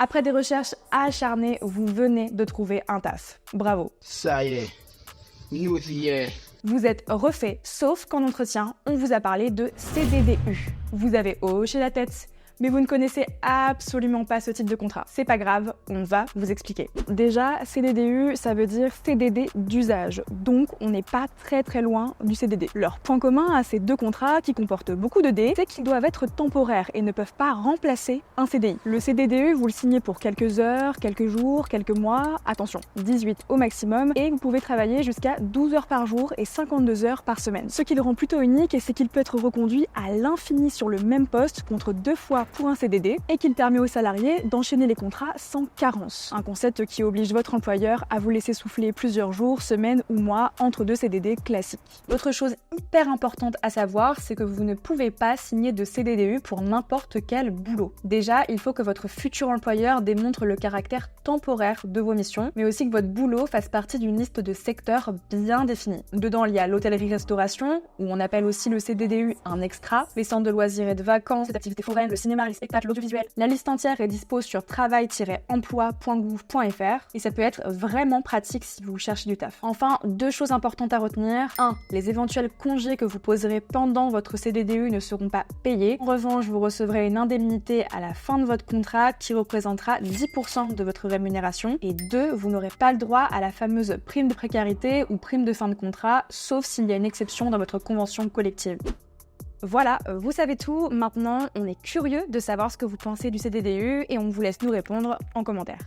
Après des recherches acharnées, vous venez de trouver un taf. Bravo. Ça y est, nous y est. Vous êtes refait, sauf qu'en entretien, on vous a parlé de CDDU. Vous avez hoché la tête, mais vous ne connaissez absolument pas ce type de contrat. C'est pas grave, on va vous expliquer. Déjà, CDDU, ça veut dire CDD d'usage, donc on n'est pas très loin du CDD. Leur point commun à ces deux contrats, qui comportent beaucoup de D, c'est qu'ils doivent être temporaires et ne peuvent pas remplacer un CDI. Le CDDU, vous le signez pour quelques heures, quelques jours, quelques mois, attention, 18 au maximum, et vous pouvez travailler jusqu'à 12 heures par jour et 52 heures par semaine. Ce qui le rend plutôt unique, c'est qu'il peut être reconduit à l'infini sur le même poste contre 2 fois pour un CDD et qu'il permet aux salariés d'enchaîner les contrats sans carence. Un concept qui oblige votre employeur à vous laisser souffler plusieurs jours, semaines ou mois entre deux CDD classiques. Autre chose hyper importante à savoir, c'est que vous ne pouvez pas signer de CDDU pour n'importe quel boulot. Déjà, il faut que votre futur employeur démontre le caractère temporaire de vos missions, mais aussi que votre boulot fasse partie d'une liste de secteurs bien définie. Dedans, il y a l'hôtellerie-restauration, où on appelle aussi le CDDU un extra, les centres de loisirs et de vacances, les activités foraines, le cinéma, les spectacles, l'audiovisuel. La liste entière est dispo sur travail-emploi.gouv.fr et ça peut être vraiment pratique si vous cherchez du taf. Enfin, 2 choses importantes à retenir. 1. Les éventuels congés que vous poserez pendant votre CDDU ne seront pas payés. En revanche, vous recevrez une indemnité à la fin de votre contrat qui représentera 10% de votre rémunération. Et 2. Vous n'aurez pas le droit à la fameuse prime de précarité ou prime de fin de contrat, sauf s'il y a une exception dans votre convention collective. Voilà, vous savez tout. Maintenant, on est curieux de savoir ce que vous pensez du CDDU et on vous laisse nous répondre en commentaire.